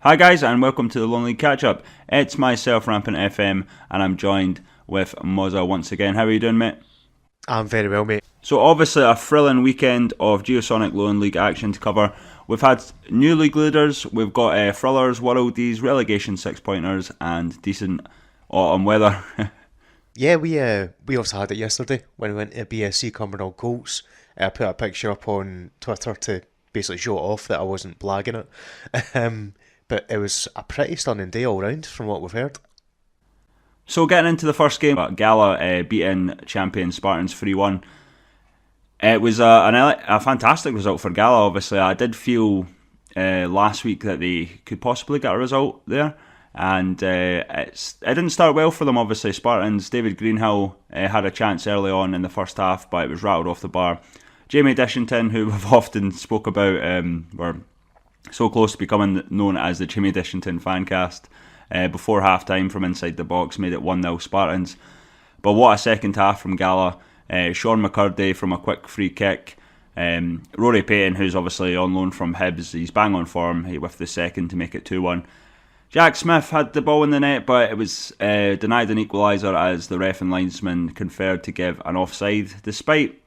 Hi guys, and welcome to the Lowland League Catch-Up. It's myself, Rampant FM, and I'm joined with Mozza once again. How are you doing, mate? I'm very well, mate. So obviously a thrilling weekend of GeoSonic Lowland League action to cover. We've had new league leaders, we've got thrillers, worldies, relegation six-pointers, and decent autumn weather. Yeah, we also had it yesterday when we went to BSC Cumbernauld Colts. I put a picture up on Twitter to basically show it off that I wasn't blagging it. But it was a pretty stunning day all round from what we've heard. So getting into the first game, Gala beating champion Spartans 3-1. It was a fantastic result for Gala, obviously. I did feel last week that they could possibly get a result there. And it didn't start well for them, obviously. Spartans, David Greenhill had a chance early on in the first half, but it was rattled off the bar. Jamie Dishington, who we've often spoke about, were so close to becoming known as the Jamie Dishington fancast, before half-time from inside the box made it 1-0 Spartans. But what a second half from Gala. Sean McCurdy from a quick free kick. Rory Payton, who's obviously on loan from Hibs, he's bang on form with the second to make it 2-1. Jack Smith had the ball in the net, but it was denied an equaliser as the ref and linesman conferred to give an offside, despite,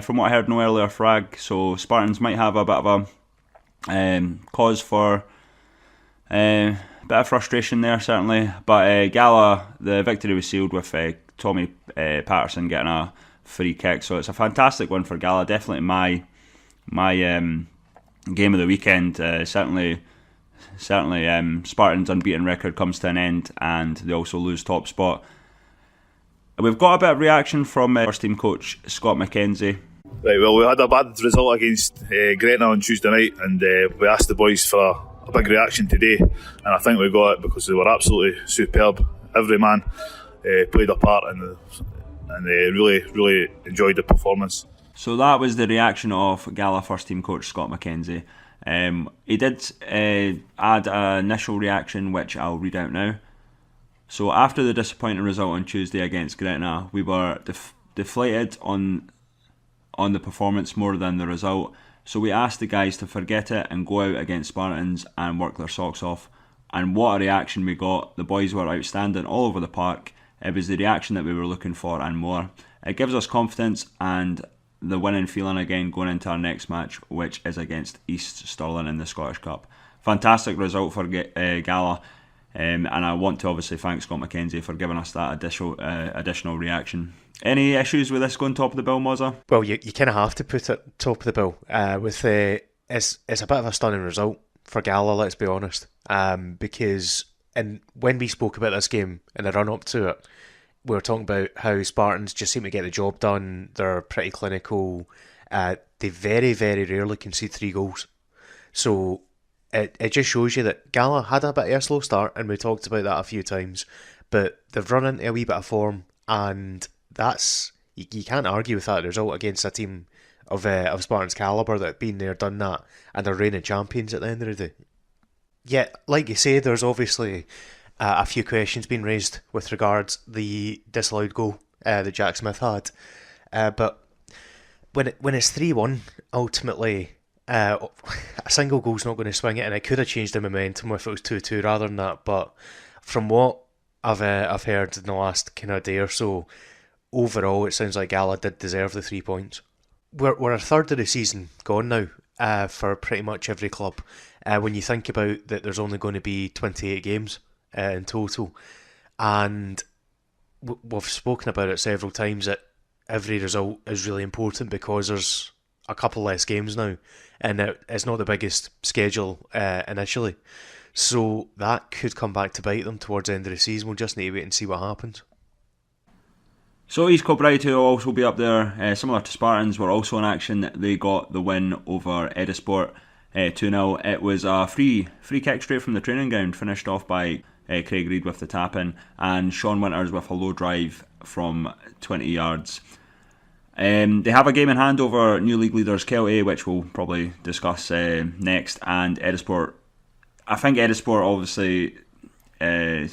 from what I heard, no earlier frag. So Spartans might have a bit of a cause for a bit of frustration there, certainly. But Gala, the victory was sealed with Tommy Patterson getting a free kick. So it's a fantastic one for Gala. Definitely my game of the weekend. Certainly Spartans' unbeaten record comes to an end, and they also lose top spot. We've got a bit of reaction from first team coach Scott McKenzie. Right, well, we had a bad result against Gretna on Tuesday night, and we asked the boys for a big reaction today, and I think we got it because they were absolutely superb. Every man played a part, and they really enjoyed the performance. So that was the reaction of Gala first team coach Scott McKenzie. He did add an initial reaction, which I'll read out now. So after the disappointing result on Tuesday against Gretna, we were deflated on the performance more than the result. So we asked the guys to forget it and go out against Spartans and work their socks off. And what a reaction we got. The boys were outstanding all over the park. It was the reaction that we were looking for and more. It gives us confidence and the winning feeling again going into our next match, which is against East Stirling in the Scottish Cup. Fantastic result for Gala, and I want to obviously thank Scott McKenzie for giving us that additional reaction. Any issues with this going top of the bill, Mozza? Well, you kind of have to put it top of the bill. It's a bit of a stunning result for Gala, let's be honest, because when we spoke about this game in the run-up to it, we were talking about how Spartans just seem to get the job done. They're pretty clinical. They very, very rarely concede 3 goals. So it just shows you that Gala had a bit of a slow start, and we talked about that a few times. But they've run into a wee bit of form, and that's you can't argue with that result against a team of Spartans' calibre that have been there, done that, and are reigning champions at the end of the day. Yeah, like you say, there's obviously a few questions being raised with regards the disallowed goal that Jack Smith had, but when it's 3-1, ultimately a single goal's not going to swing it, and it could have changed the momentum if it was 2-2 rather than that. But from what I've heard in the last kind of day or so, overall it sounds like Gala did deserve the 3 points. We're a third of the season gone now for pretty much every club. When you think about that, there's only going to be 28 games in total, and we've spoken about it several times that every result is really important because there's a couple less games now, and it's not the biggest schedule initially, so that could come back to bite them towards the end of the season. We'll just need to wait and see what happens. So East Kilbride, who will also be up there, similar to Spartans, were also in action. They got the win over Edisport 2-0. It was a free kick straight from the training ground, finished off by Craig Reid with the tap-in, and Sean Winters with a low drive from 20 yards. They have a game in hand over new league leaders Kelty, which we'll probably discuss next, and Edisport. I think Edisport obviously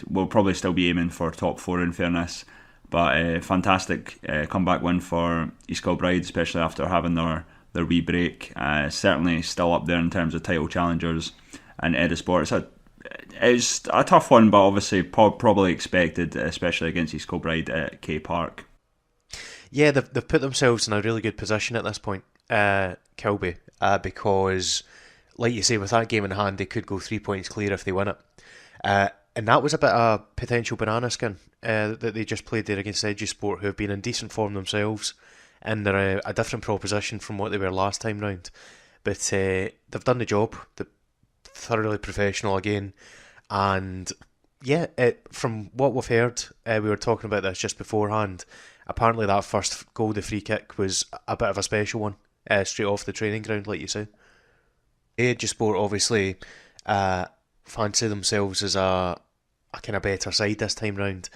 will probably still be aiming for top 4 in fairness, but a fantastic comeback win for East Kilbride, especially after having their wee break. Certainly still up there in terms of title challengers, and Edisport. it's a tough one, but obviously probably expected, especially against East Kilbride at K Park. Yeah, they've put themselves in a really good position at this point, Kilby, because, like you say, with that game in hand, they could go 3 points clear if they win it. And that was a bit of a potential banana skin that they just played there against Edusport, who have been in decent form themselves, and they're a different proposition from what they were last time round. But they've done the job. They're thoroughly professional again. And yeah, from what we've heard, we were talking about this just beforehand, apparently that first goal, the free kick, was a bit of a special one, straight off the training ground, like you say. Edusport obviously fancy themselves as a kind of better side this time round,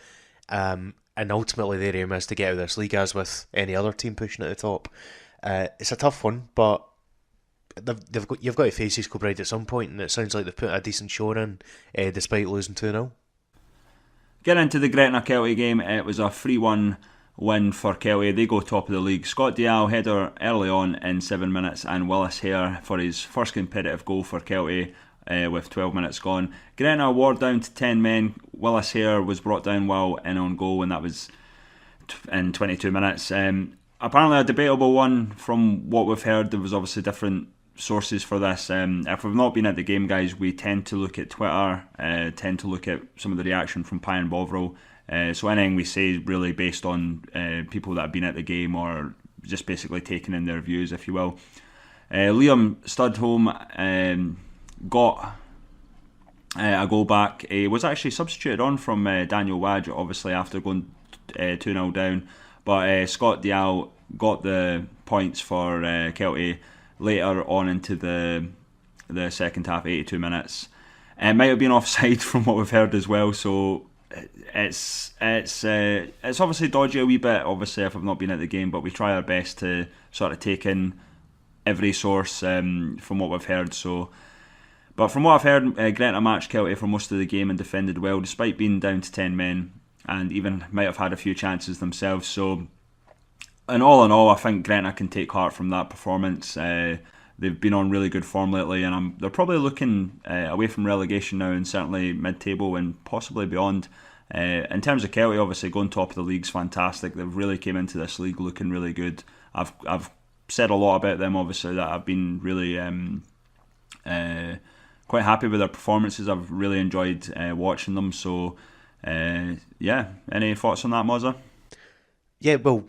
and ultimately their aim is to get out of this league, as with any other team pushing at the top. It's a tough one, but you've got to face East Kilbride at some point, and it sounds like they've put a decent show in, despite losing 2-0. Getting into the Gretna Kelty game, it was a 3-1 win for Kelty. They go top of the league. Scott Dial header early on in 7 minutes, and Willis Hare for his first competitive goal for Kelty with 12 minutes gone. Gretna wore down to 10 men. Willis Hare was brought down while in on goal, and that was in 22 minutes. Apparently a debatable one from what we've heard. There was obviously different sources for this. If we've not been at the game, guys, we tend to look at Twitter, tend to look at some of the reaction from Pye and Bovril. So anything we say is really based on people that have been at the game, or just basically taking in their views, if you will. Liam Studholm got a goal back. He was actually substituted on from Daniel Wadge, obviously after going 2-0 down. But Scott Dial got the points for Kelty later on into the second half, 82 minutes. It might have been offside from what we've heard as well, so it's obviously dodgy a wee bit, obviously, if I've not been at the game, but we try our best to sort of take in every source from what we've heard. But from what I've heard, Gretna matched Kelty for most of the game and defended well, despite being down to 10 men, and even might have had a few chances themselves. So, and all in all, I think Gretna can take heart from that performance. They've been on really good form lately, and they're probably looking away from relegation now, and certainly mid-table and possibly beyond. In terms of Kelty, obviously going top of the league's fantastic. They've really came into this league looking really good. I've said a lot about them, obviously, that I've been really quite happy with their performances. I've really enjoyed watching them. So, yeah, any thoughts on that, Mozza? Yeah, well,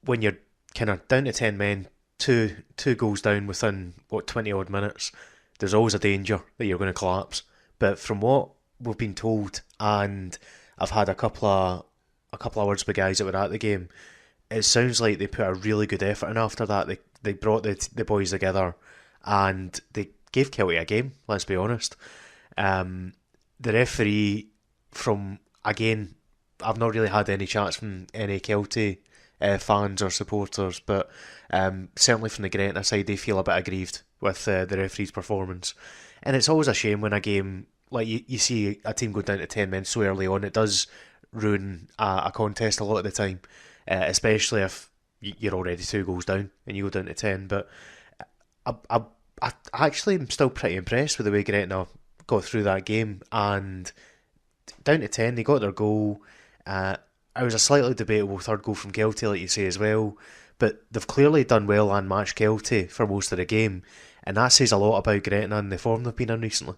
when you're kind of down to 10 men, two goals down within 20 odd minutes, there's always a danger that you're going to collapse. But from what we've been told, and I've had a couple of words with guys that were at the game, it sounds like they put a really good effort in after that. They brought the boys together, and they gave Kelty a game, let's be honest. The referee, again, I've not really had any chats from any Kelty fans or supporters, but certainly from the Gretna side, they feel a bit aggrieved with the referee's performance. And it's always a shame when a game, like you see a team go down to 10 men so early on. It does ruin a contest a lot of the time, especially if you're already 2 goals down and you go down to 10. But I actually am still pretty impressed with the way Gretna got through that game, and down to 10 they got their goal. It was a slightly debatable third goal from Kelty, like you say, as well, but they've clearly done well and matched Kelty for most of the game, and that says a lot about Gretna and the form they've been in recently.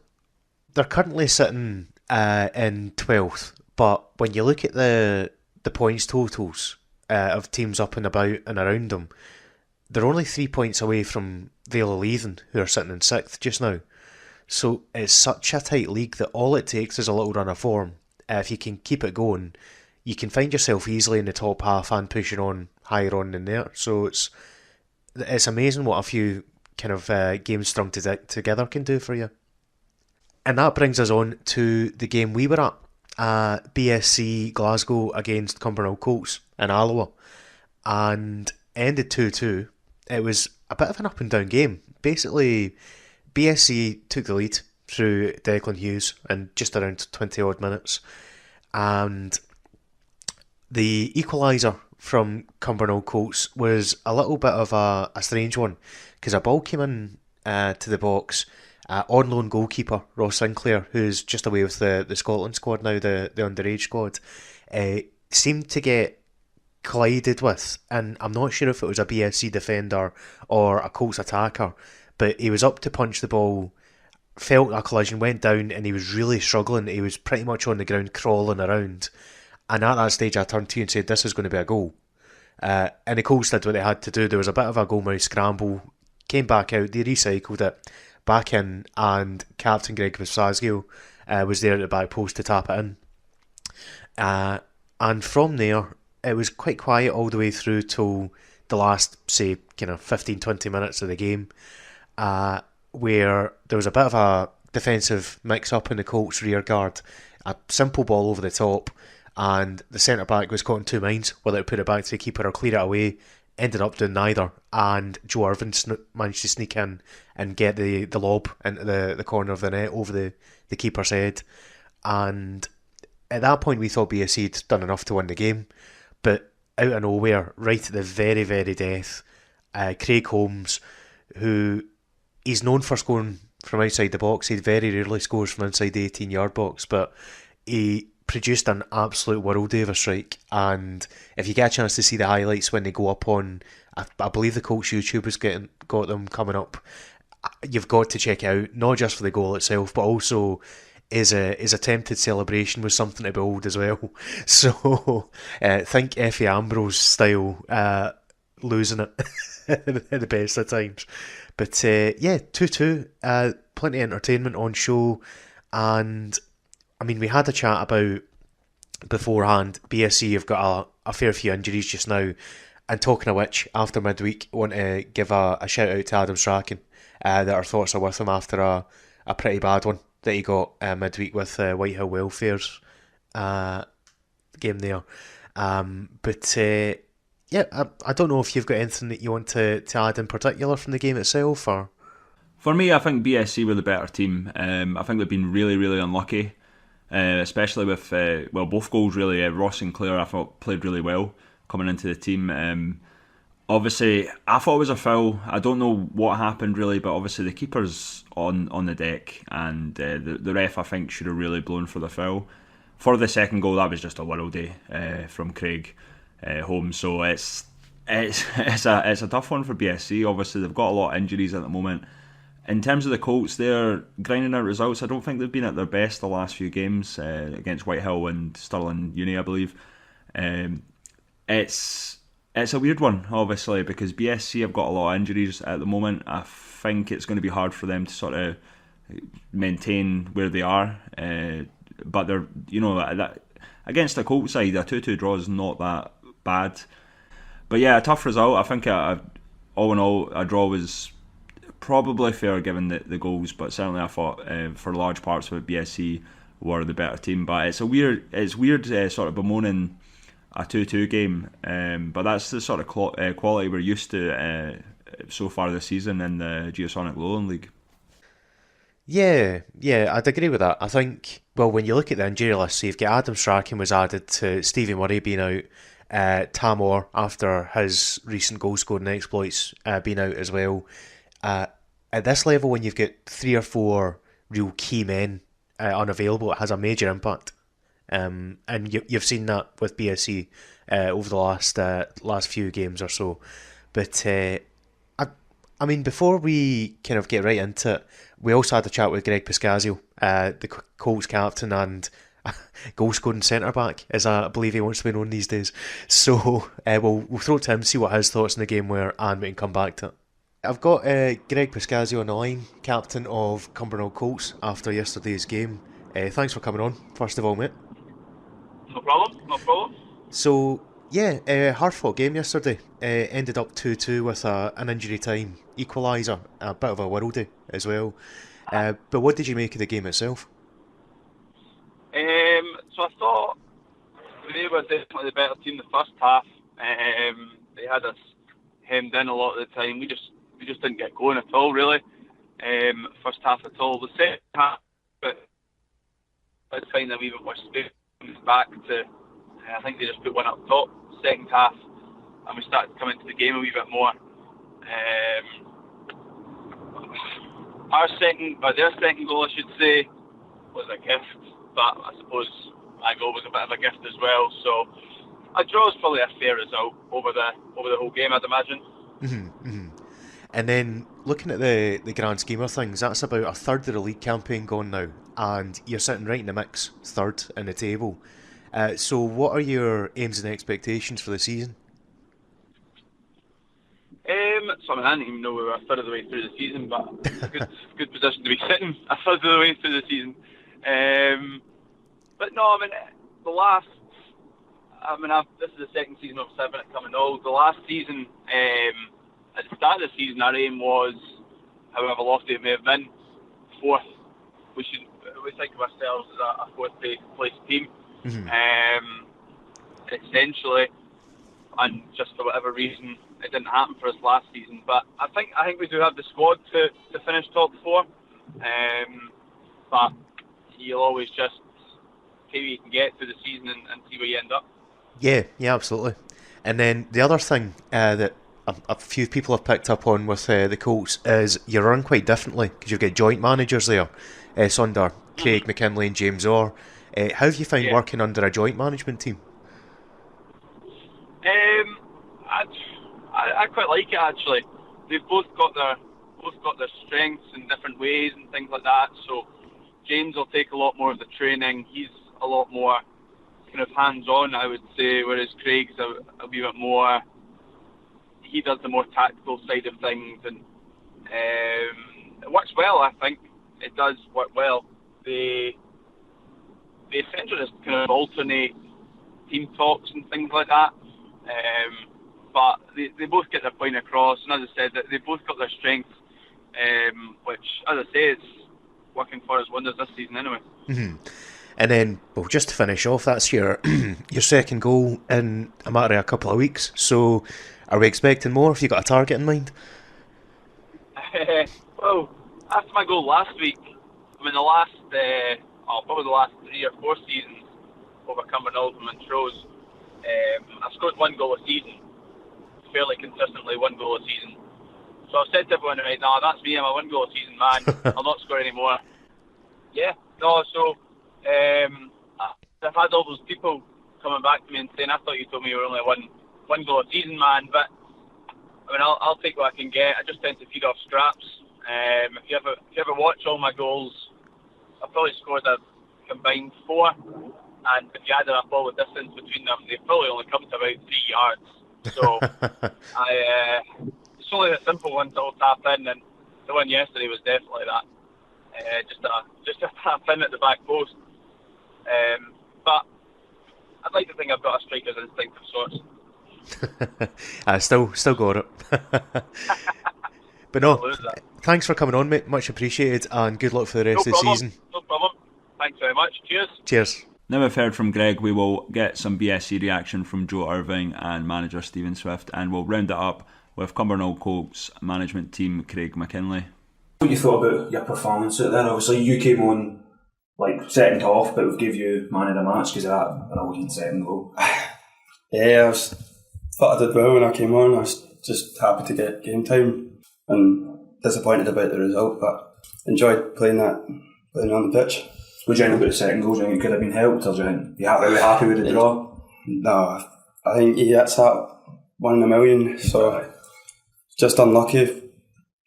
They're currently sitting in 12th, but when you look at the points totals of teams up and about and around them, they're only 3 points away from Vale of Leithen, who are sitting in 6th just now. So it's such a tight league that all it takes is a little run of form. If you can keep it going, you can find yourself easily in the top half and pushing on higher on than there. So it's amazing what a few kind of games strung together can do for you. And that brings us on to the game we were at, BSC Glasgow against Cumbernauld Colts in Alloa, and ended 2-2. It was a bit of an up and down game. Basically, BSC took the lead through Declan Hughes in just around 20 odd minutes, and the equaliser from Cumbernauld Colts was a little bit of a strange one, because a ball came in to the box, On loan goalkeeper Ross Sinclair, who's just away with the Scotland squad now, the underage squad, seemed to get collided with, and I'm not sure if it was a BSC defender or a Colts attacker, but he was up to punch the ball, felt a collision, went down, and he was really struggling. He was pretty much on the ground crawling around, and at that stage I turned to you and said, this is going to be a goal. And the Colts did what they had to do. There was a bit of a goalmouth scramble, came back out, they recycled it back in, and Captain Greg Pascazio was there at the back post to tap it in. And from there, it was quite quiet all the way through till the last, say, 15-20 minutes of the game, where there was a bit of a defensive mix-up in the Colts rear guard, a simple ball over the top, and the centre-back was caught in two minds whether to put it back to the keeper or clear it away. Ended up doing neither, and Joe Irvin managed to sneak in and get the lob into the corner of the net over the keeper's head. And at that point we thought BSC had done enough to win the game, but out of nowhere, right at the very, very death, Craig Holmes, who he's known for scoring from outside the box, he very rarely scores from inside the 18-yard box, but he produced an absolute worldie of a strike. And if you get a chance to see the highlights when they go up on, I believe the Colts YouTube has got them coming up, you've got to check it out, not just for the goal itself, but also his attempted celebration was something to behold as well. So think Effie Ambrose style, losing it at the best of times. But 2-2, plenty of entertainment on show. And I mean, we had a chat about beforehand, BSC have got a fair few injuries just now, and talking of which, after midweek, I want to give a shout out to Adam Strachan, that our thoughts are with him after a pretty bad one that he got midweek with Whitehill Welfare's game there. I don't know if you've got anything that you want to add in particular from the game itself, or... For me, I think BSC were the better team. I think they've been really, really unlucky, especially with both goals really. Ross Sinclair, I thought, played really well coming into the team. Obviously, I thought it was a foul. I don't know what happened really, but obviously the keeper's on the deck, and the ref, I think, should have really blown for the foul. For the second goal, that was just a worldie from Craig Holmes. So it's a tough one for BSC. Obviously, they've got a lot of injuries at the moment. In terms of the Colts, they're grinding out results. I don't think they've been at their best the last few games against Whitehill and Stirling Uni, I believe. It's a weird one, obviously, because BSC have got a lot of injuries at the moment. I think it's going to be hard for them to sort of maintain where they are. But they're, against the Colts side, a 2-2 draw is not that bad. But yeah, a tough result. I think all in all, a draw was probably fair given the goals, but certainly I thought for large parts of it, BSC were the better team. But it's weird sort of bemoaning a 2-2 game, but that's the sort of quality we're used to so far this season in the GeoSonic Lowland League. Yeah, I'd agree with that. I think, well, when you look at the injury list, so you've got Adam Strachan was added to Stevie Murray being out, Tam Orr after his recent goal scoring exploits being out as well. At this level, when you've got 3 or 4 real key men unavailable, it has a major impact. And you've seen that with BSC over the last few games or so. But I mean, before we kind of get right into it, we also had a chat with Greg Pascazio, the Colts captain and goal-scoring centre-back, as I believe he wants to be known these days. So we'll throw it to him, see what his thoughts on the game were, and we can come back to it. I've got Greg Pascazio on the line, captain of Cumbernauld Colts, after yesterday's game. Thanks for coming on, first of all, mate. No problem. So, yeah, hard-fought game yesterday. Ended up 2-2 with an injury time equaliser, a bit of a worldie as well. But what did you make of the game itself? So I thought they were definitely the better team the first half. They had us hemmed in a lot of the time. We just didn't get going at all, really. First half at all. The second half, but let's find a wee bit more space back to. I think they just put one up top. Second half, and we started to come into the game a wee bit more. their second goal, I should say, was a gift. But I suppose my goal was a bit of a gift as well. So a draw is probably a fair result over the whole game, I'd imagine. And then looking at the grand scheme of things, that's about a third of the league campaign gone now, and you're sitting right in the mix, third in the table. So what are your aims and expectations for the season? So I didn't even know we were a third of the way through the season, but it's a good position to be sitting a third of the way through the season. But no, this is the second season of 7 at Cumbernauld. The last season, at the start of the season, our aim was, however lofty it may have been, fourth. We think of ourselves as a fourth place team. Essentially, and just for whatever reason, it didn't happen for us last season. But I think we do have the squad to finish top 4. But you'll always just see where you can get through the season and see where you end up. Yeah, absolutely. And then the other thing that a few people have picked up on with the Colts is you run quite differently because you've got joint managers there. It's under Craig McKinley and James Orr. How have you found working under a joint management team? I quite like it, actually. They've both got their strengths in different ways and things like that. So James will take a lot more of the training. He's a lot more kind of hands-on, I would say, whereas Craig's a wee bit more. He does the more tactical side of things, and it works well. I think it does work well. They essentially just kind of alternate team talks and things like that. But they both get their point across, and as I said, they both got their strengths, which, as I say, it's working for us wonders this season anyway. And then, well, just to finish off, that's your second goal in a matter of a couple of weeks. So, are we expecting more? Have you got a target in mind? Well, after my goal last week, probably the last 3 or 4 seasons over Cumbernauld and Montrose, I've scored 1 goal a season, fairly consistently 1 goal a season. So I've said to everyone, right, no, that's me, I'm a 1 goal a season man, I'll not score any more. So I've had all those people coming back to me and saying, I thought you told me you were only a 1 goal a season man, but I mean, I'll take what I can get. I just tend to feed off scraps. If you ever watch all my goals, I've probably scored a combined 4, and if you added up all the distance between them, they've probably only come to about 3 yards. So it's only the simple ones that will tap in, and the one yesterday was definitely that. Just a tap in at the back post. But I'd like to think I've got a striker's instinct of sorts. I still got it. But no, thanks for coming on, mate. Much appreciated, and good luck for the rest of the season. No problem. Thanks very much. Cheers. Now we've heard from Greg, we will get some BSC reaction from Joe Irving and manager Stephen Swift, and we'll round it up with Cumbernauld Colts management team Craig McKinley. What you thought about your performance out there? Obviously you came on second half, but we gave you man of the match because of that brilliant second goal. Yeah, I thought I did well when I came on. I was just happy to get game time and disappointed about the result, but enjoyed playing on the pitch. What do you think about the second goal? Do you think it could have been helped, or do you think you're happy with the draw? No, I think he hits that 1 in a million, so just unlucky.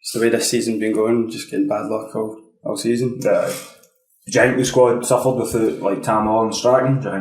It's the way this season's been going, just getting bad luck all season. Yeah. Do you think the squad suffered without Tamar and Strachan? Do you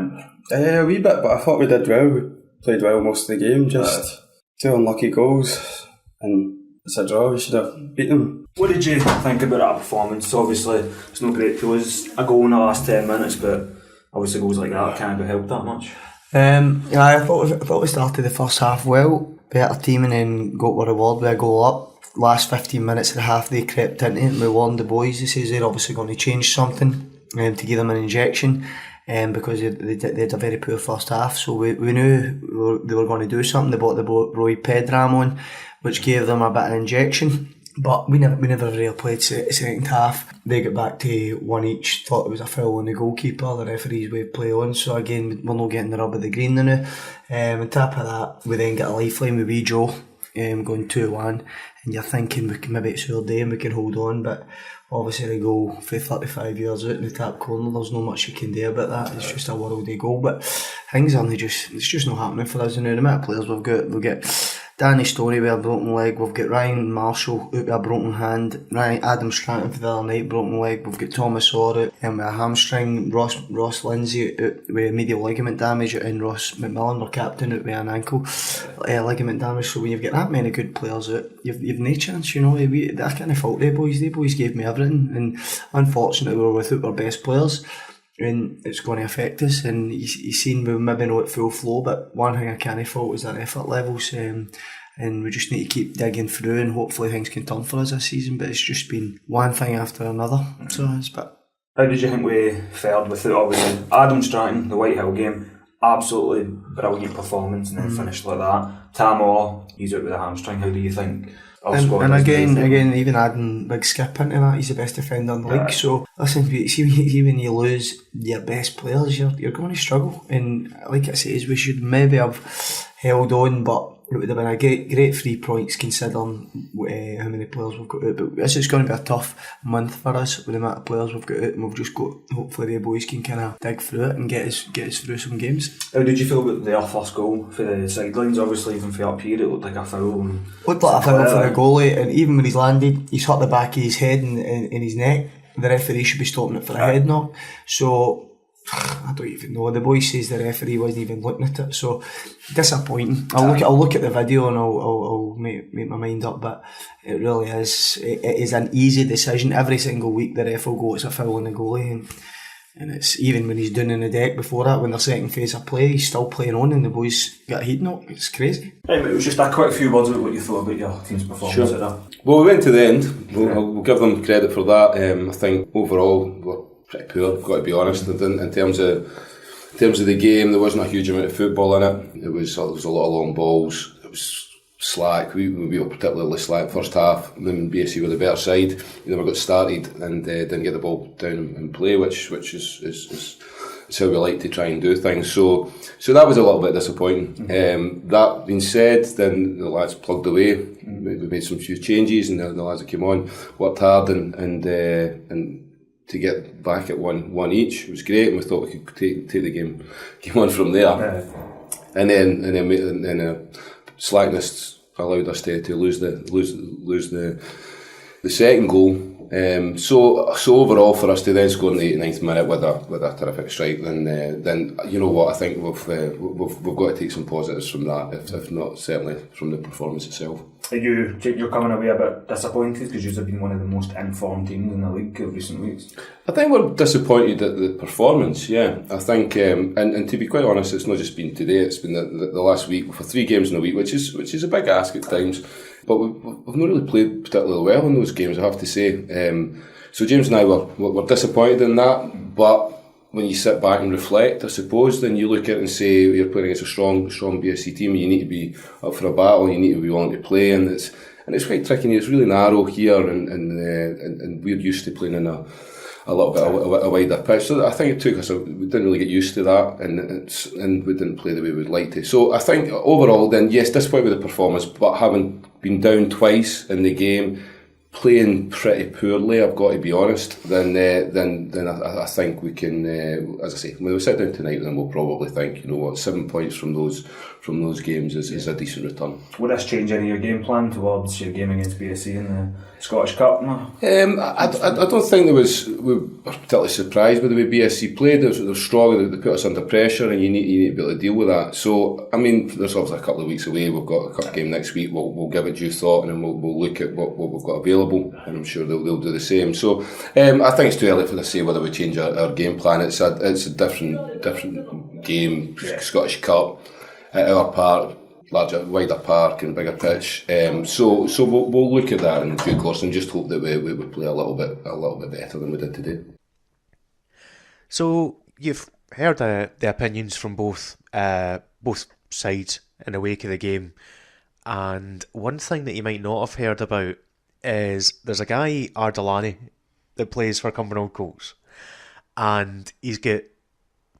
think? A wee bit, but I thought we did well. We played well most of the game, just 2 unlucky goals, and it's a draw. We should have beat them. What did you think about that performance? Obviously, it's not great to lose a goal in the last 10 minutes, but obviously goals like that can't be helped that much. I thought we started the first half well, better team, and then got the reward with a goal up. Last 15 minutes of the half they crept into it, and we warned the boys. They says they're obviously going to change something to give them an injection, because they had a very poor first half. So we knew they were going to do something. They brought the Roy Pedram on, which gave them a bit of an injection. But we never really played second half. They got back to 1 each, thought it was a foul on the goalkeeper, the referee's way of play on. So again, we're not getting the rub of the green now. On top of that, we then get a lifeline with wee Joe. going 2-1, and you're thinking maybe it's our day and we can hold on, but obviously the goal for 35 years out in the top corner, there's not much you can do about that. It's just a worldly goal, but things aren't it's just not happening for us. And the amount of players we've got Danny Stoney with a broken leg, we've got Ryan Marshall out with a broken hand, Adam Stratton for the other night, broken leg, we've got Thomas Orr out with a hamstring, Ross Lindsay out with medial ligament damage, and Ross McMillan, our captain, out with an ankle ligament damage. So when you've got that many good players out, you've no chance, I can't fault they boys gave me everything, and unfortunately we were without our best players, and it's going to affect us. And you've seen we maybe not at full flow, but one thing I can't fault is our effort levels, and we just need to keep digging through, and hopefully things can turn for us this season. But it's just been one thing after another, so it's a bit. How did you think we fared without, obviously, Adam Stratton, the Whitehill game? Absolutely brilliant performance, and then finished like that. Tam Orr, he's out with a hamstring. How do you think? And again, even adding big skip into that, he's the best defender in the league. So listen, see when you lose your best players, you're going to struggle. And like I say, we should maybe have held on, but it would have been a great 3 points considering how many players we've got out. But this is going to be a tough month for us with the amount of players we've got out, and we've just got, hopefully the boys can kind of dig through it and get us through some games. How did you feel about their first goal for the sidelines? Obviously, even for up here, it looked like a foul. Looked like a foul for the goalie, and even when he's landed, he's hit the back of his head and his neck. The referee should be stopping it for a head knock. So I don't even know. The boy says the referee wasn't even looking at it, so disappointing. I'll look at the video and I'll make my mind up, but it really is. It is an easy decision. Every single week the ref will go, it's a foul on the goalie, and it's even when he's down in the deck before that, when they're second phase of play, he's still playing on, and the boys get a heat knock. It's crazy. It was just a quick few words about what you thought about your team's performance at that. Well, we went to the end. We'll give them credit for that. I think overall we're pretty poor, I've got to be honest. In terms of the game, there wasn't a huge amount of football in it. There was a lot of long balls. It was slack. We were particularly slack first half. Then BSC were the better side. We never got started and didn't get the ball down and play, which is how we like to try and do things. So that was a little bit disappointing. That being said, then the lads plugged away. We made some few changes, and the lads that came on worked hard and to get back at one each. It was great, and we thought we could take the game on from there. And then slackness allowed us to lose the second goal. So overall, for us to then score in the 89th minute with a terrific strike, then you know what, I think we've got to take some positives from that, if not certainly from the performance itself. You're coming away a bit disappointed because you've been one of the most informed teams in the league of recent weeks. I think we're disappointed at the performance. Yeah, I think, and to be quite honest, it's not just been today. It's been the last week for 3 games in a week, which is a big ask at times. But we've not really played particularly well in those games, I have to say. So James and I were disappointed in that. But when you sit back and reflect, I suppose, then you look at it and say you're playing against a strong BSC team. You need to be up for a battle. You need to be willing to play, and it's quite tricky. It's really narrow here, and we're used to playing in a little bit a wider pitch. So I think it took us. We didn't really get used to that, and we didn't play the way we'd like to. So I think overall, then yes, disappointed with the performance, but having been down twice in the game, playing pretty poorly, I've got to be honest, then I think we can, as I say, when we sit down tonight, then we'll probably think, 7 points from those games is a decent return. Would this change any of your game plan towards your game against BSC in the Scottish Cup? No? I don't think we were particularly surprised with the way BSC played. They're strong, they put us under pressure, and you need to be able to deal with that. So, I mean, there's obviously a couple of weeks away. We've got a cup game next week. We'll give it due thought, and then we'll look at what we've got available, and I'm sure they'll do the same. So, I think it's too early for us to say whether we change our game plan. It's a different game, Scottish Cup, at our park, wider park and bigger pitch. So we'll look at that in due course and just hope that we play a little bit better than we did today. So you've heard the opinions from both sides in the wake of the game, and one thing that you might not have heard about is there's a guy, Ardolani, that plays for Cumbernauld Colts, and he's got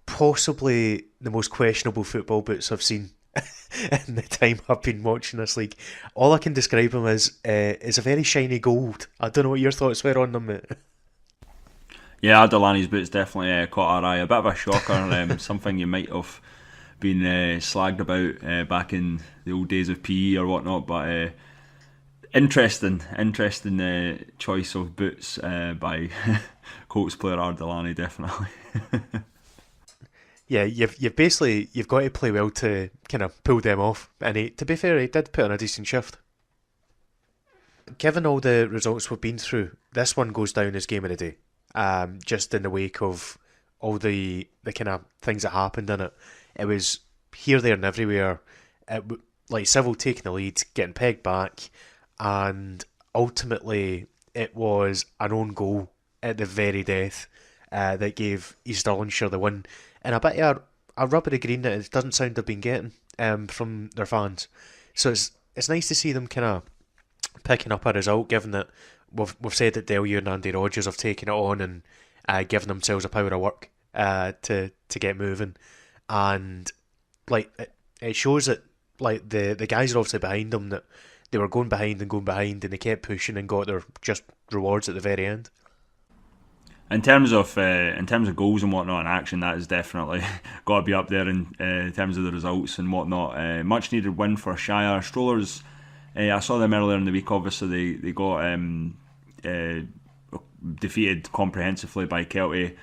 possibly the most questionable football boots I've seen in the time I've been watching this league. All I can describe him as is a very shiny gold. I don't know what your thoughts were on them, mate. Yeah, Delaney's boots definitely caught our eye. A bit of a shocker, something you might have been slagged about back in the old days of PE or whatnot, but interesting choice of boots by Colts player Ardelani, definitely. Yeah, you've got to play well to kind of pull them off, and to be fair, he did put on a decent shift. Given all the results we've been through, this one goes down as game of the day. Just in the wake of all the kind of things that happened in it. It was here, there and everywhere. Like Civil taking the lead, getting pegged back, and ultimately it was an own goal at the very death that gave East Stirlingshire the win. And a bit of a rubbery green that it doesn't sound to have been getting from their fans. So it's nice to see them kind of picking up a result, given that we've said that Delue and Andy Rogers have taken it on and given themselves a power of work to get moving, and like it shows that like the guys are obviously behind them, that they were going behind and they kept pushing and got their just rewards at the very end. In terms of goals and whatnot in action, that is definitely got to be up there in terms of the results and whatnot. Much needed win for Shire. Strollers, I saw them earlier in the week. Obviously, they got defeated comprehensively by Kelty.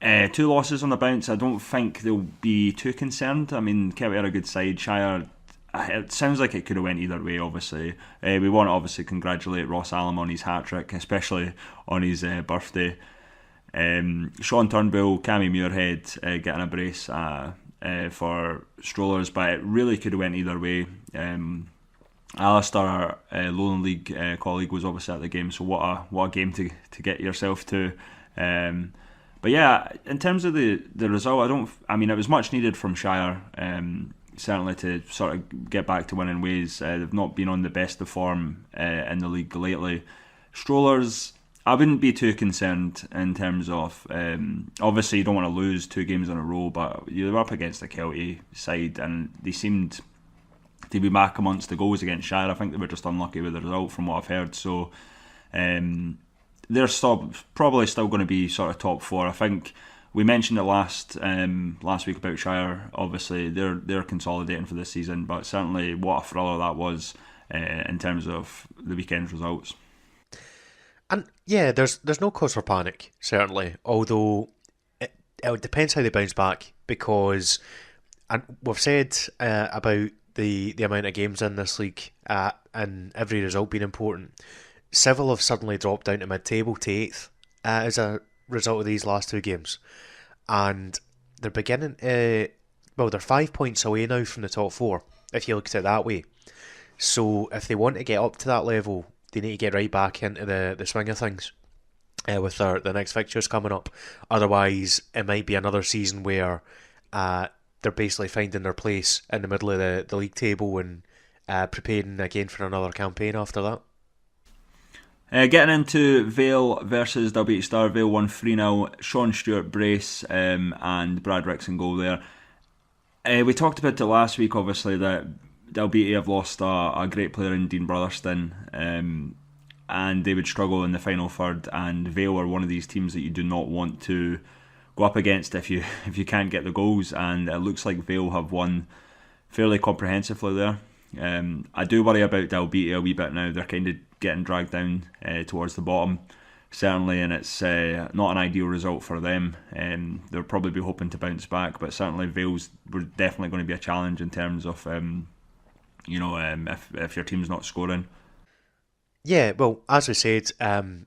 2 losses on the bounce. I don't think they'll be too concerned. I mean, Kelty are a good side. Shire, it sounds like it could have went either way, obviously. We want to obviously congratulate Ross Allam on his hat-trick, especially on his birthday. Sean Turnbull, Cammy Muirhead getting a brace for Strollers, but it really could have went either way. Alistair, our Lowland League colleague, was obviously at the game, so what a game to get yourself to. But yeah, in terms of the result, it was much needed from Shire, certainly to sort of get back to winning ways. They've not been on the best of form in the league lately. Strollers, I wouldn't be too concerned in terms of, obviously you don't want to lose 2 games in a row, but you were up against the Kelty side and they seemed to be back amongst the goals against Shire. I think they were just unlucky with the result from what I've heard, so they're probably still going to be sort of top 4. I think we mentioned it last week about Shire. Obviously they're consolidating for this season, but certainly what a thriller that was in terms of the weekend's results. And yeah, there's no cause for panic, certainly, although it depends how they bounce back, because and we've said about the amount of games in this league and every result being important. Civil have suddenly dropped down to mid-table to 8th as a result of these last 2 games, and they're beginning they're 5 points away now from the top 4 if you look at it that way. So if they want to get up to that level, they need to get right back into the swing of things with the next fixtures coming up. Otherwise it might be another season where they're basically finding their place in the middle of the league table and preparing again for another campaign after that. Getting into Vale versus Dalbeattie Star. Vale won 3-0. Sean Stewart brace and Brad Ricks in goal there. We talked about it last week, obviously, that Dalbeattie have lost a great player in Dean Brotherston, and they would struggle in the final third, and Vale are one of these teams that you do not want to go up against if you can't get the goals, and it looks like Vale have won fairly comprehensively there. I do worry about Dalbeattie a wee bit now. They're kind of getting dragged down towards the bottom, certainly, and it's not an ideal result for them. They'll probably be hoping to bounce back, but certainly Vale's were definitely going to be a challenge in terms of if your team's not scoring. Yeah, well, as we said,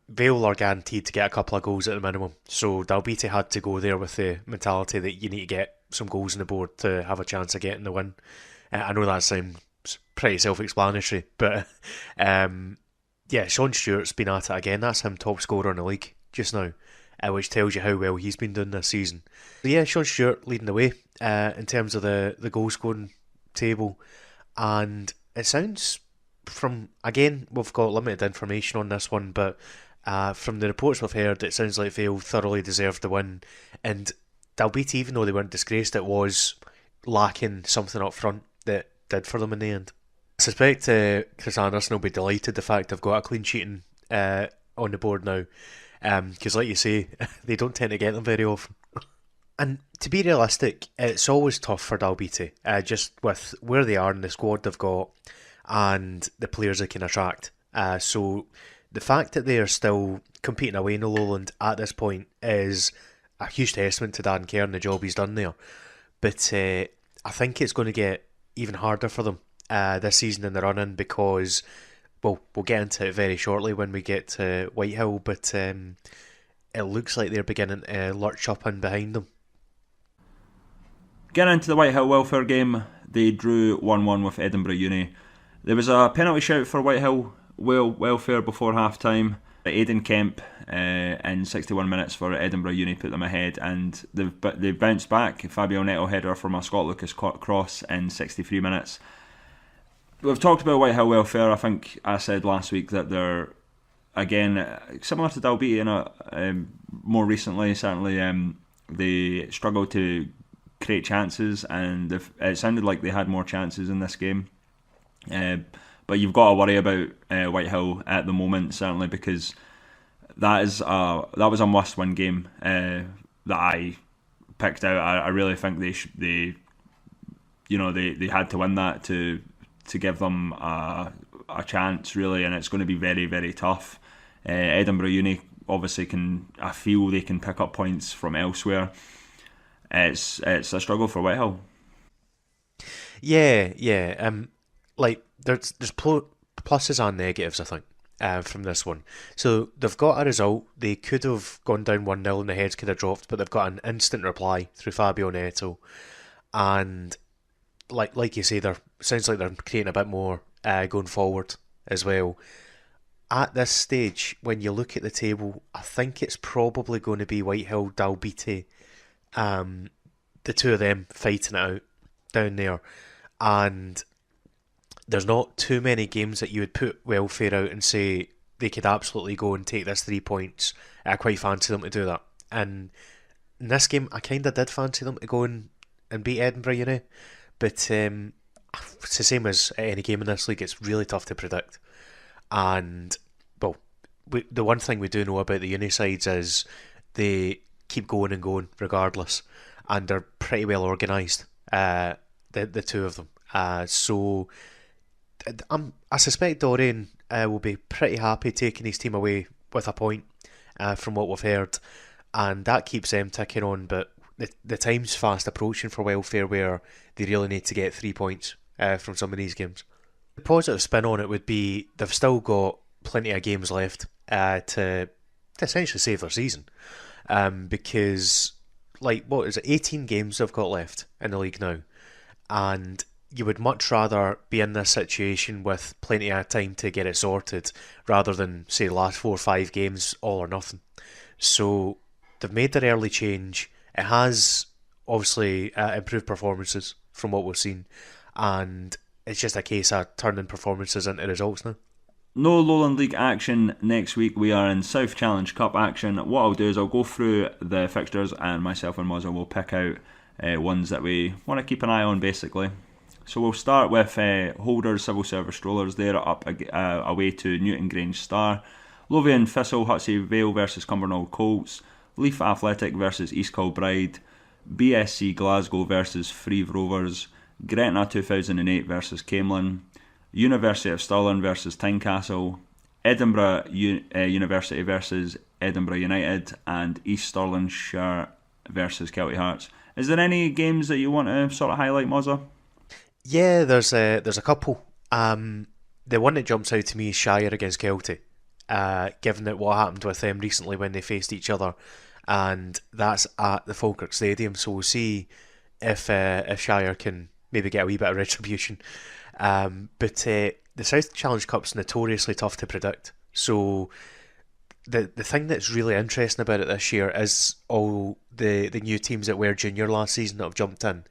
Vale are guaranteed to get a couple of goals at the minimum, so Dalbeattie had to go there with the mentality that you need to get some goals on the board to have a chance of getting the win. I know that sounds pretty self-explanatory, but yeah, Sean Stewart's been at it again. That's him top scorer in the league just now, which tells you how well he's been doing this season. So yeah, Sean Stewart leading the way in terms of the goal scoring table, and it sounds from, again, we've got limited information on this one, but from the reports we've heard, it sounds like Vale thoroughly deserved the win, and Dalbeattie, even though they weren't disgraced, it was lacking something up front that did for them in the end. I suspect Chris Anderson will be delighted the fact they've got a clean sheet on the board now, because like you say, they don't tend to get them very often. And to be realistic, it's always tough for Dalbeattie, just with where they are in the squad they've got and the players they can attract. So the fact that they are still competing away in the Lowland at this point is a huge testament to Dan Kerr and the job he's done there. But I think it's going to get even harder for them this season in the run-in, because, well, we'll get into it very shortly when we get to Whitehill, but it looks like they're beginning to lurch up in behind them. Getting into the Whitehill Welfare game, they drew 1-1 with Edinburgh Uni. There was a penalty shout for Whitehill Welfare before half-time. Aidan Kemp in 61 minutes for Edinburgh Uni put them ahead, and they've bounced back. Fabio Neto header from a Scott Lucas cross in 63 minutes. We've talked about Whitehill Welfare. I think I said last week that they're, again, similar to Dalbeattie more recently, certainly they struggled to create chances, and it sounded like they had more chances in this game. But you've got to worry about Whitehill at the moment, certainly, because that was a must-win game that I picked out. I really think they had to win that to give them a chance, really, and it's going to be very, very tough. Edinburgh Uni obviously I feel they can pick up points from elsewhere. It's a struggle for Whitehill. Yeah. There's pluses and negatives, I think, from this one. So they've got a result. They could have gone down 1-0 and the heads could have dropped, but they've got an instant reply through Fabio Neto. And like you say, sounds like they're creating a bit more going forward as well. At this stage, when you look at the table, I think it's probably going to be Whitehill, Dalbeattie, the two of them fighting it out down there. And there's not too many games that you would put Welfare out and say they could absolutely go and take this 3 points. I quite fancy them to do that. And in this game, I kind of did fancy them to go and beat Edinburgh, But it's the same as any game in this league. It's really tough to predict. And, well, the one thing we do know about the uni sides is they keep going and going regardless. And they're pretty well organised, the two of them. So I suspect Dorian will be pretty happy taking his team away with a point from what we've heard, and that keeps them ticking on. But the time's fast approaching for Welfare where they really need to get 3 points from some of these games. The positive spin on it would be they've still got plenty of games left to essentially save their season, because, what is it, 18 games they've got left in the league now, and you would much rather be in this situation with plenty of time to get it sorted rather than, say, the last 4 or 5 games, all or nothing. So they've made their early change. It has obviously improved performances from what we've seen, and it's just a case of turning performances into results now. No Lowland League action next week. We are in South Challenge Cup action. What I'll do is I'll go through the fixtures, and myself and Mozza will pick out ones that we want to keep an eye on, basically. So we'll start with Holders Civil Service Strollers. They're up away to Newton Grange Star. Lothian Thistle Hutsey Vale versus Cumbernauld Colts. Leaf Athletic versus East Kilbride. BSC Glasgow versus Freve Rovers. Gretna 2008 versus Camelin. University of Stirling versus Tynecastle. Edinburgh University versus Edinburgh United. And East Stirlingshire versus Kelty Hearts. Is there any games that you want to sort of highlight, Mozza? Yeah, there's a couple. The one that jumps out to me is Shire against Kelty, given that what happened with them recently when they faced each other, and that's at the Falkirk Stadium. So we'll see if Shire can maybe get a wee bit of retribution. But the South Challenge Cup's notoriously tough to predict. So the thing that's really interesting about it this year is all the new teams that were junior last season that have jumped in.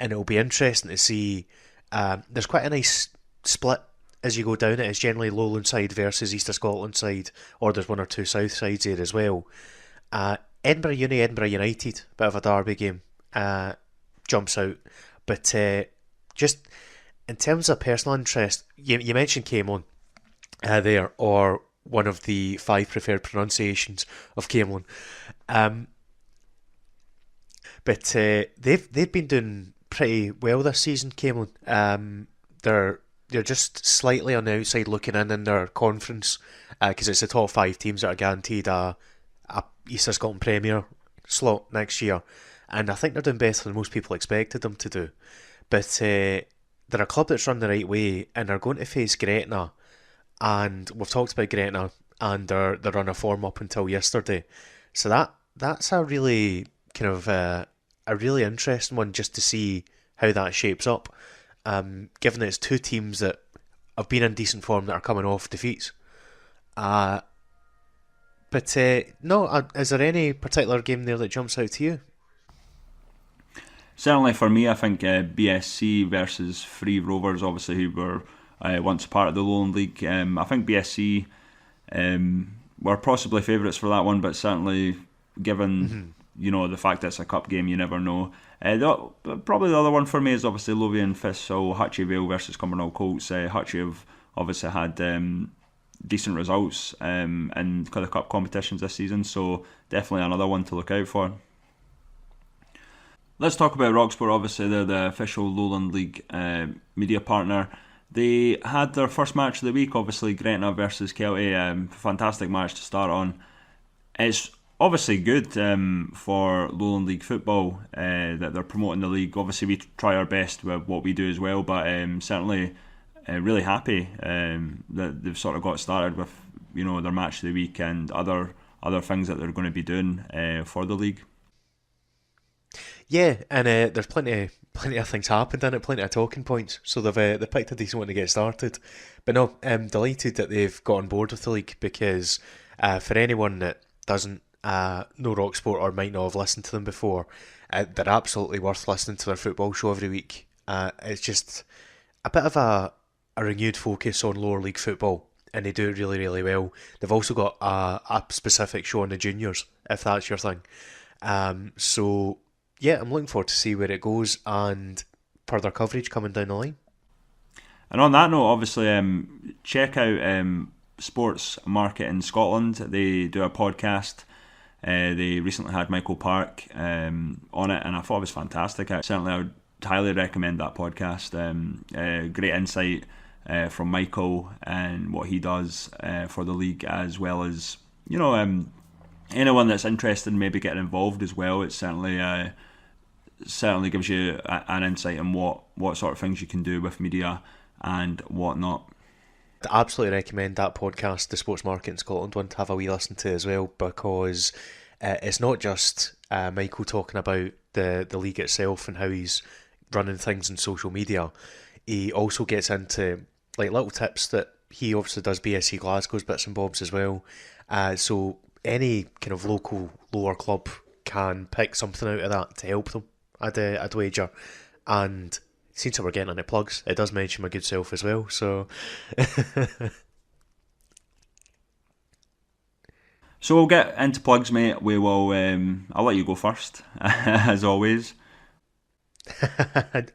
And it'll be interesting to see. There's quite a nice split as you go down it. It's generally Lowland side versus East of Scotland side, or there's 1 or 2 South sides there as well. Edinburgh Uni, Edinburgh United, bit of a derby game, jumps out. But just in terms of personal interest, you mentioned Camelon there, or one of the 5 preferred pronunciations of Camelon. But they've been doing pretty well this season, Camelon. They're just slightly on the outside looking in their conference, because it's the top 5 teams that are guaranteed a East of Scotland Premier slot next year, and I think they're doing better than most people expected them to do. But they're a club that's run the right way, and they're going to face Gretna, and we've talked about Gretna and their run of form up until yesterday. So that's a really kind of a really interesting one, just to see how that shapes up. Given that it's 2 teams that have been in decent form that are coming off defeats. But no, is there any particular game there that jumps out to you? Certainly for me, I think BSC versus Free Rovers, obviously, who were once part of the Lowland League. I think BSC were possibly favourites for that one, but certainly given the fact that it's a cup game, you never know. Probably the other one for me is obviously Lothian Thistle, Hutchie Vale versus Cumbernauld Colts. Hutchie have obviously had decent results in the cup competitions this season, so definitely another one to look out for. Let's talk about Rocksport. Obviously, they're the official Lowland League media partner. They had their first match of the week, obviously Gretna versus Kelty. Fantastic match to start on. It's obviously good for Lowland League football that they're promoting the league. Obviously, we try our best with what we do as well, but certainly really happy that they've sort of got started with their match of the week and other things that they're going to be doing for the league. Yeah, and there's plenty of things happened in it, plenty of talking points. So they picked a decent one to get started. But no, I'm delighted that they've got on board with the league, because for anyone that doesn't know Rocksport or might not have listened to them before, they're absolutely worth listening to their football show every week. It's just a bit of a renewed focus on lower league football, and they do it really, really well. They've also got a specific show on the juniors, if that's your thing. So yeah, I'm looking forward to see where it goes and further coverage coming down the line. And on that note, obviously, check out Sports Market in Scotland. They do a podcast. They recently had Michael Park on it, and I thought it was fantastic. I would highly recommend that podcast. Great insight from Michael and what he does for the league, as well as anyone that's interested in maybe getting involved as well. It certainly gives you an insight on what sort of things you can do with media and whatnot. I absolutely recommend that podcast, the Sports Market in Scotland one, to have a wee listen to as well, because it's not just Michael talking about the league itself and how he's running things on social media. He also gets into like little tips that he obviously does BSC Glasgow's bits and bobs as well. So any kind of local lower club can pick something out of that to help them, I'd wager. And since we're getting into plugs, it does mention my good self as well, so So we'll get into plugs, mate. We will I'll let you go first as always.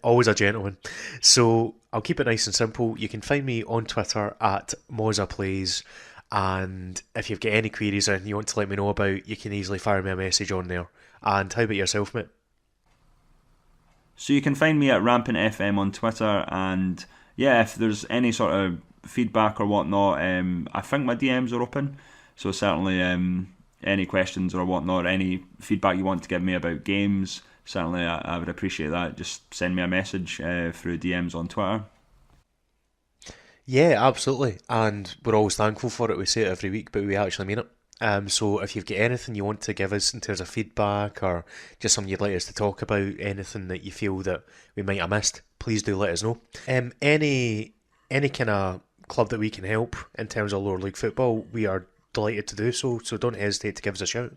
Always a gentleman. So I'll keep it nice and simple. You can find me on Twitter at Mozza Plays, and if you've got any queries or anything you want to let me know about, you can easily fire me a message on there. And how about yourself, mate? So you can find me at Rampant FM on Twitter, and yeah, if there's any sort of feedback or whatnot, I think my DMs are open, so certainly any questions or whatnot, any feedback you want to give me about games, certainly I would appreciate that. Just send me a message through DMs on Twitter. Yeah, absolutely, and we're always thankful for it. We say it every week, but we actually mean it. So if you've got anything you want to give us in terms of feedback, or just something you'd like us to talk about, anything that you feel that we might have missed, please do let us know. Any kind of club that we can help in terms of lower league football, we are delighted to do so, so don't hesitate to give us a shout.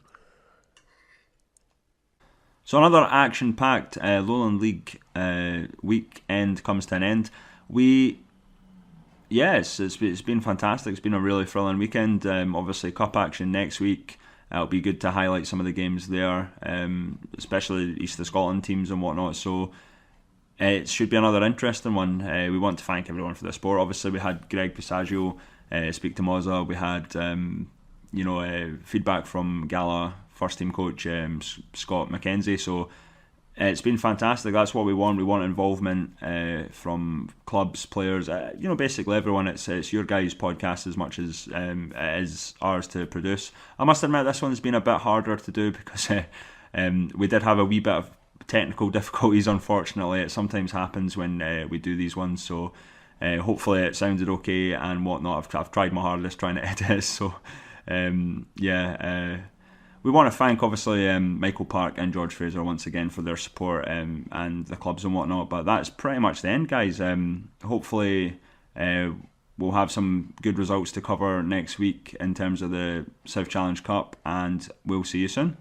So another action-packed Lowland League weekend comes to an end. Yes, it's been fantastic. It's been a really thrilling weekend. Obviously, cup action next week. It'll be good to highlight some of the games there, especially East of Scotland teams and whatnot. So, it should be another interesting one. We want to thank everyone for the support. Obviously, we had Greg Pissaggio speak to Mozza. We had feedback from Gala first team coach Scott McKenzie. So it's been fantastic. That's what we want. We want involvement from clubs, players, basically everyone. It's your guys' podcast as much as it is ours to produce. I must admit this one's been a bit harder to do because we did have a wee bit of technical difficulties, unfortunately. It sometimes happens when we do these ones, so hopefully it sounded okay and whatnot. I've tried my hardest trying to edit it, so we want to thank obviously Michael Park and George Fraser once again for their support and the clubs and whatnot, but that's pretty much the end, guys. Hopefully we'll have some good results to cover next week in terms of the South Challenge Cup, and we'll see you soon.